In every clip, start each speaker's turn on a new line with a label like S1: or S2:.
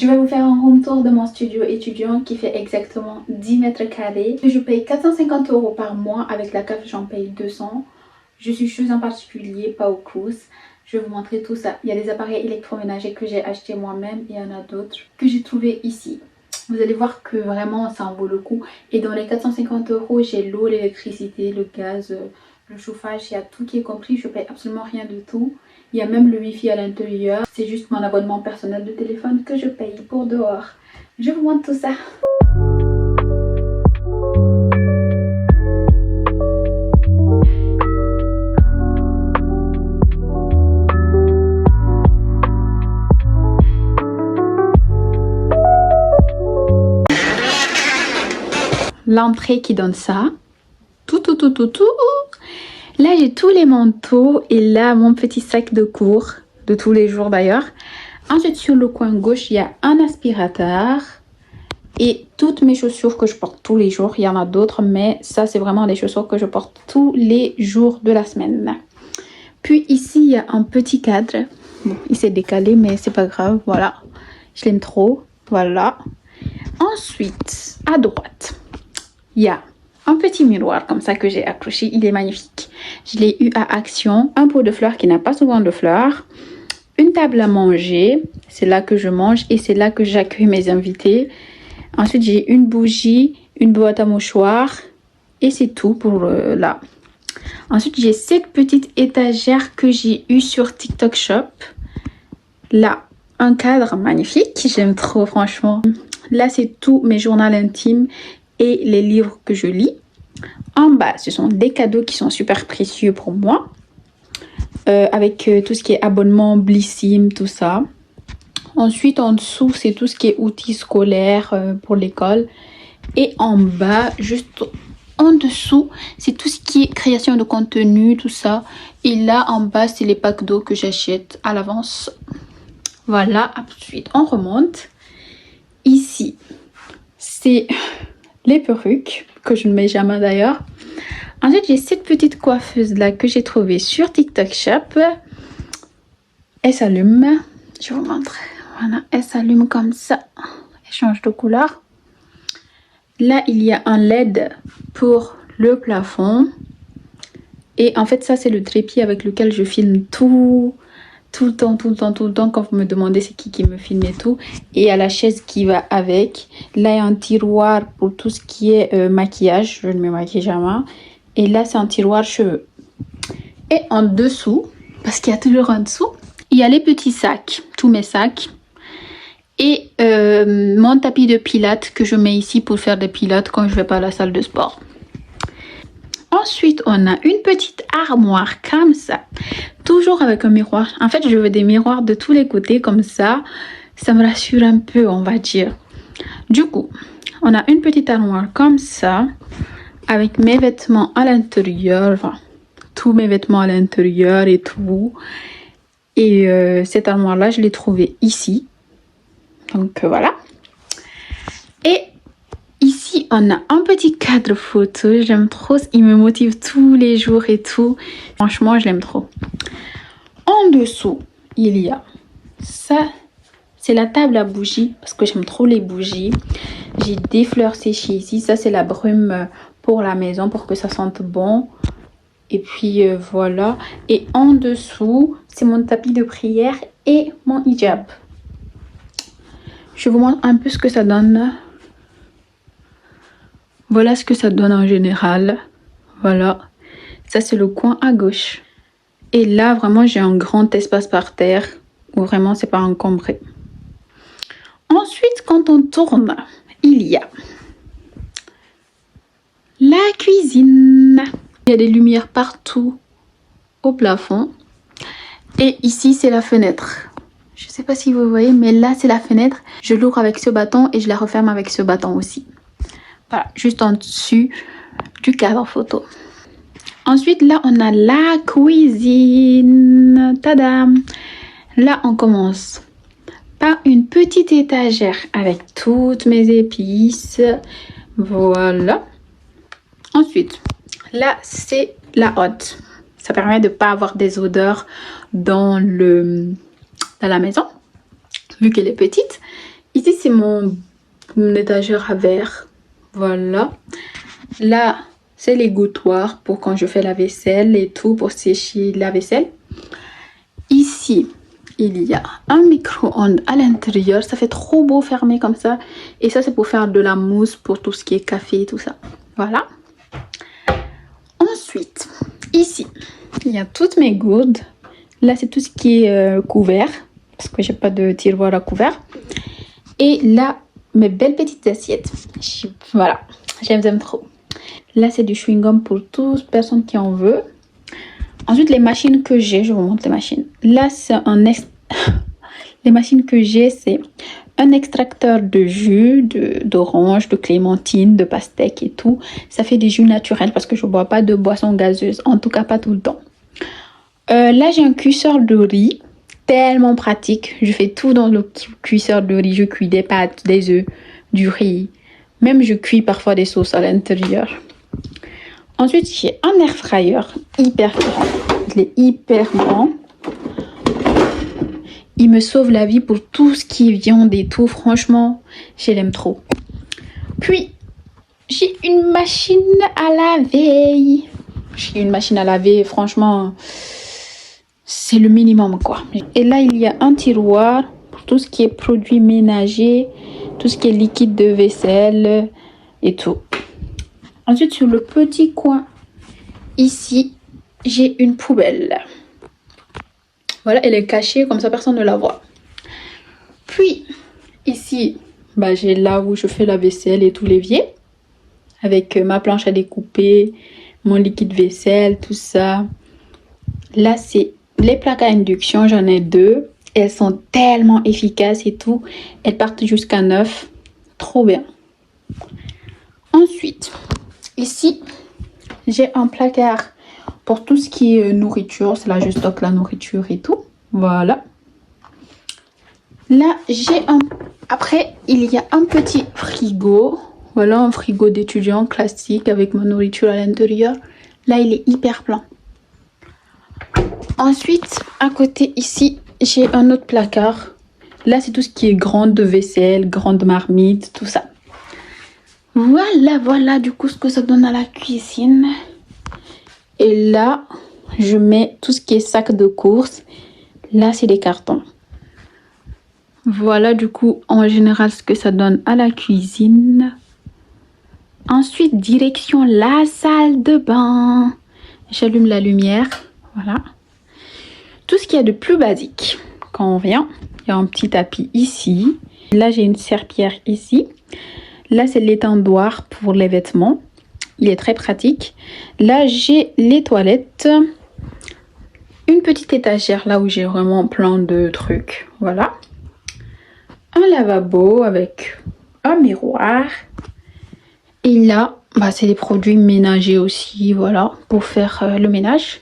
S1: Je vais vous faire un home tour de mon studio étudiant qui fait exactement 10 mètres carrés. Je paye 450 € par mois, avec la CAF j'en paye 200. Je suis chose en particulier, pas au Crous. Je vais vous montrer tout ça. Il y a des appareils électroménagers que j'ai achetés moi-même et il y en a d'autres que j'ai trouvé ici. Vous allez voir que vraiment ça en vaut le coup. Et dans les 450 €, j'ai l'eau, l'électricité, le gaz, le chauffage, il y a tout qui est compris. Je paye absolument rien du tout. Il y a même le wifi à l'intérieur. C'est juste mon abonnement personnel de téléphone que je paye pour dehors. Je vous montre tout ça. L'entrée qui donne ça. Tout. Là, j'ai tous les manteaux et là, mon petit sac de cours de tous les jours d'ailleurs. Ensuite, sur le coin gauche, il y a un aspirateur et toutes mes chaussures que je porte tous les jours. Il y en a d'autres, mais ça, c'est vraiment les chaussures que je porte tous les jours de la semaine. Puis ici, il y a un petit cadre. Bon, il s'est décalé, mais c'est pas grave. Voilà, je l'aime trop. Voilà. Ensuite, à droite, il y a un petit miroir comme ça que j'ai accroché. Il est magnifique. Je l'ai eu à Action. Un pot de fleurs qui n'a pas souvent de fleurs. Une table à manger. C'est là que je mange et c'est là que j'accueille mes invités. Ensuite, j'ai une bougie, une boîte à mouchoirs. Et c'est tout pour là. Ensuite, j'ai cette petite étagère que j'ai eue sur TikTok Shop. Là, un cadre magnifique. J'aime trop, franchement. Là, c'est tous mes journaux intimes et les livres que je lis. En bas, ce sont des cadeaux qui sont super précieux pour moi. Avec tout ce qui est abonnement, Blissim, tout ça. Ensuite, en dessous, c'est tout ce qui est outils scolaires pour l'école. Et en bas, juste en dessous, c'est tout ce qui est création de contenu, tout ça. Et là, en bas, c'est les packs d'eau que j'achète à l'avance. Voilà, ensuite, on remonte. Ici, c'est les perruques, que je ne mets jamais d'ailleurs. Ensuite, j'ai cette petite coiffeuse là que j'ai trouvée sur TikTok Shop. Elle s'allume. Je vous montre. Voilà, elle s'allume comme ça. Elle change de couleur. Là, il y a un LED pour le plafond. Et en fait, ça, c'est le trépied avec lequel je filme tout le temps, quand vous me demandez c'est qui me filme et tout. Et il y a la chaise qui va avec. Là, il y a un tiroir pour tout ce qui est maquillage. Je ne me maquille jamais. Et là, c'est un tiroir cheveux. Et en dessous, parce qu'il y a toujours en dessous, il y a les petits sacs, tous mes sacs. Et mon tapis de pilates que je mets ici pour faire des pilates quand je vais pas à la salle de sport. Ensuite, on a une petite armoire comme ça. Toujours avec un miroir. En fait, je veux des miroirs de tous les côtés comme ça. Ça me rassure un peu, on va dire. Du coup, on a une petite armoire comme ça. Avec mes vêtements à l'intérieur. Enfin, tous mes vêtements à l'intérieur et tout. Et cette armoire-là, je l'ai trouvée ici. Donc, voilà. Et ici, on a un petit cadre photo. J'aime trop. Il me motive tous les jours et tout. Franchement, je l'aime trop. En dessous, il y a ça. C'est la table à bougies. Parce que j'aime trop les bougies. J'ai des fleurs séchées ici. Ça, c'est la brume pour la maison. Pour que ça sente bon. Et puis, voilà. Et en dessous, c'est mon tapis de prière et mon hijab. Je vous montre un peu ce que ça donne. Voilà ce que ça donne en général. Voilà. Ça, c'est le coin à gauche. Et là, vraiment, j'ai un grand espace par terre. Où vraiment, c'est pas encombré. Ensuite, quand on tourne, il y a la cuisine. Il y a des lumières partout au plafond. Et ici, c'est la fenêtre. Je sais pas si vous voyez, mais là, c'est la fenêtre. Je l'ouvre avec ce bâton et je la referme avec ce bâton aussi. Voilà, juste en dessus du cadre photo. Ensuite, là, on a la cuisine. Tadam! Là, on commence par une petite étagère avec toutes mes épices. Voilà. Ensuite, là, c'est la hotte. Ça permet de ne pas avoir des odeurs dans la maison, vu qu'elle est petite. Ici, c'est mon étagère à verre. Voilà. Là, c'est les gouttoirs pour quand je fais la vaisselle et tout, pour sécher la vaisselle. Ici, il y a un micro-ondes à l'intérieur. Ça fait trop beau fermé comme ça. Et ça, c'est pour faire de la mousse pour tout ce qui est café et tout ça. Voilà. Ensuite, ici, il y a toutes mes gourdes. Là, c'est tout ce qui est couvert. Parce que j'ai pas de tiroir à couvert. Et là, mes belles petites assiettes. Voilà, j'aime trop. Là, c'est du chewing-gum pour toute personne qui en veut. Ensuite, les machines que j'ai, je vous montre les machines. Là, c'est les machines que j'ai, c'est un extracteur de jus, d'orange, de clémentine, de pastèque et tout. Ça fait des jus naturels parce que je ne bois pas de boissons gazeuses. En tout cas, pas tout le temps. Là, j'ai un cuisseur de riz. Tellement pratique. Je fais tout dans le cuisseur de riz. Je cuis des pâtes, des œufs, du riz. Même je cuis parfois des sauces à l'intérieur. Ensuite, j'ai un air fryer hyper grand. Il est hyper grand. Il me sauve la vie pour tout ce qui est viande et tout. Franchement, je l'aime trop. Puis, j'ai une machine à laver. J'ai une machine à laver, franchement, c'est le minimum quoi. Et là, il y a un tiroir pour tout ce qui est produits ménagers, tout ce qui est liquide de vaisselle et tout. Ensuite, sur le petit coin, ici, j'ai une poubelle. Voilà, elle est cachée, comme ça personne ne la voit. Puis, ici, j'ai là où je fais la vaisselle et tout l'évier. Avec ma planche à découper, mon liquide vaisselle, tout ça. Là, c'est les plaques à induction, j'en ai 2. Elles sont tellement efficaces et tout. Elles partent jusqu'à 9. Trop bien. Ensuite, ici, j'ai un placard pour tout ce qui est nourriture. C'est là, je stocke la nourriture et tout. Voilà. Là, j'ai un... Après, il y a un petit frigo. Voilà, un frigo d'étudiant classique avec ma nourriture à l'intérieur. Là, il est hyper plein. Ensuite, à côté, ici, j'ai un autre placard. Là, c'est tout ce qui est grande vaisselle, grande marmite, tout ça. Voilà, du coup, ce que ça donne à la cuisine. Et là, je mets tout ce qui est sac de course. Là, c'est des cartons. Voilà, du coup, en général, ce que ça donne à la cuisine. Ensuite, direction la salle de bain. J'allume la lumière. Voilà. Tout ce qu'il y a de plus basique. Quand on vient, il y a un petit tapis ici. Là, j'ai une serpillière ici. Là, c'est l'étendoir pour les vêtements. Il est très pratique. Là, j'ai les toilettes. Une petite étagère là où j'ai vraiment plein de trucs. Voilà. Un lavabo avec un miroir. Et là, c'est des produits ménagers aussi. Voilà, pour faire le ménage.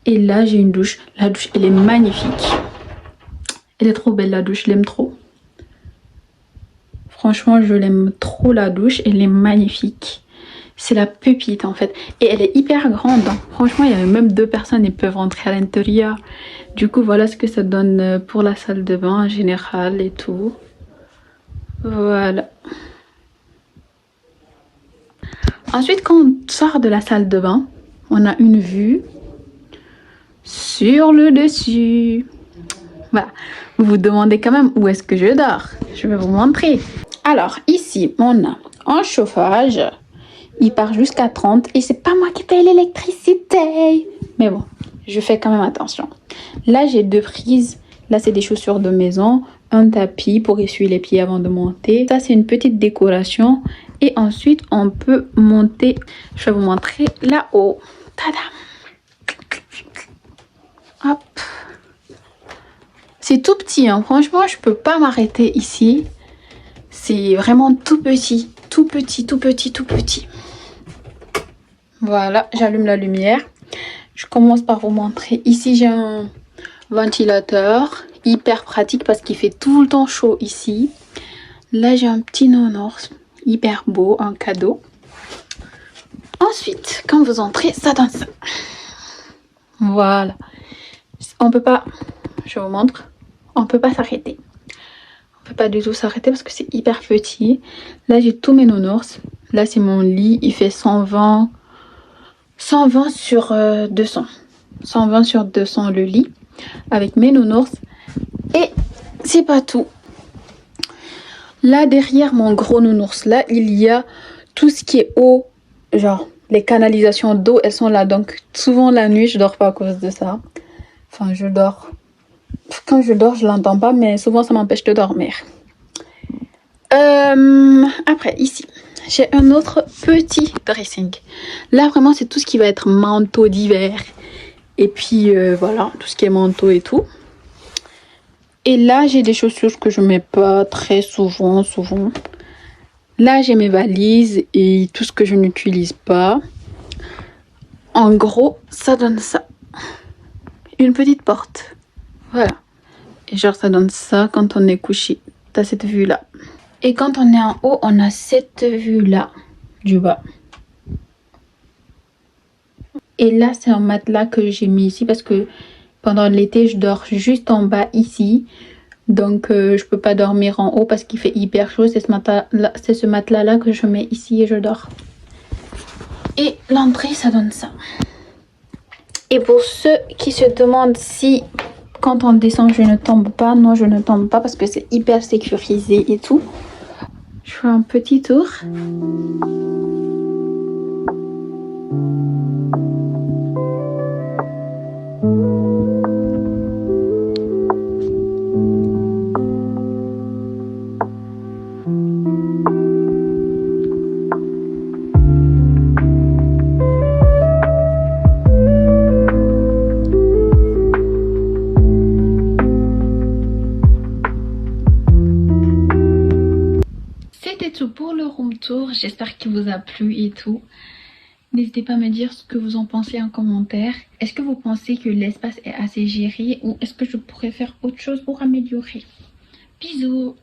S1: Et là, j'ai une douche. La douche, elle est magnifique. Elle est trop belle, la douche. Je l'aime trop. Franchement, je l'aime trop, la douche. Elle est magnifique. C'est la pépite, en fait. Et elle est hyper grande. Hein. Franchement, il y a même 2 personnes qui peuvent rentrer à l'intérieur. Du coup, voilà ce que ça donne pour la salle de bain en général et tout. Voilà. Ensuite, quand on sort de la salle de bain, on a une vue sur le dessus. Voilà. Vous vous demandez quand même où est-ce que je dors. Je vais vous montrer. Alors, ici, on a un chauffage. Il part jusqu'à 30 et c'est pas moi qui paye l'électricité. Mais bon, je fais quand même attention. Là, j'ai 2 prises. Là, c'est des chaussures de maison. Un tapis pour essuyer les pieds avant de monter. Ça, c'est une petite décoration. Et ensuite, on peut monter. Je vais vous montrer là-haut. Tada! Hop. C'est tout petit, hein. Franchement, je peux pas m'arrêter ici. C'est vraiment tout petit. Tout petit, tout petit, tout petit. Voilà, j'allume la lumière. Je commence par vous montrer. Ici, j'ai un ventilateur. Hyper pratique parce qu'il fait tout le temps chaud ici. Là, j'ai un petit nounours. Hyper beau, un cadeau. Ensuite, quand vous entrez, ça donne ça. Voilà. On peut pas... Je vous montre. On peut pas s'arrêter. peut pas du tout s'arrêter parce que c'est hyper petit. Là, j'ai tous mes nounours. Là, c'est mon lit. Il fait 120 sur 200. 120 sur 200 le lit avec mes nounours. Et c'est pas tout. Là, derrière mon gros nounours, là, il y a tout ce qui est eau. Genre, les canalisations d'eau, elles sont là. Donc, souvent la nuit, je dors pas à cause de ça. Enfin, je dors. Quand je dors, je l'entends pas, mais souvent, ça m'empêche de dormir. Après, ici, j'ai un autre petit dressing. Là, vraiment, c'est tout ce qui va être manteau d'hiver. Et puis, voilà, tout ce qui est manteau et tout. Et là, j'ai des chaussures que je mets pas très souvent. Là, j'ai mes valises et tout ce que je n'utilise pas. En gros, ça donne ça. Une petite porte. Voilà. Et genre, ça donne ça quand on est couché. T'as cette vue-là. Et quand on est en haut, on a cette vue-là du bas. Et là, c'est un matelas que j'ai mis ici parce que pendant l'été, je dors juste en bas ici. Donc, je peux pas dormir en haut parce qu'il fait hyper chaud. C'est ce matelas-là que je mets ici et je dors. Et l'entrée, ça donne ça. Et pour ceux qui se demandent si quand on descend, je ne tombe pas. Non, je ne tombe pas parce que c'est hyper sécurisé et tout. Je fais un petit tour. C'était tout pour le room tour. J'espère qu'il vous a plu et tout. N'hésitez pas à me dire ce que vous en pensez en commentaire. Est-ce que vous pensez que l'espace est assez géré ou est-ce que je pourrais faire autre chose pour améliorer? Bisous!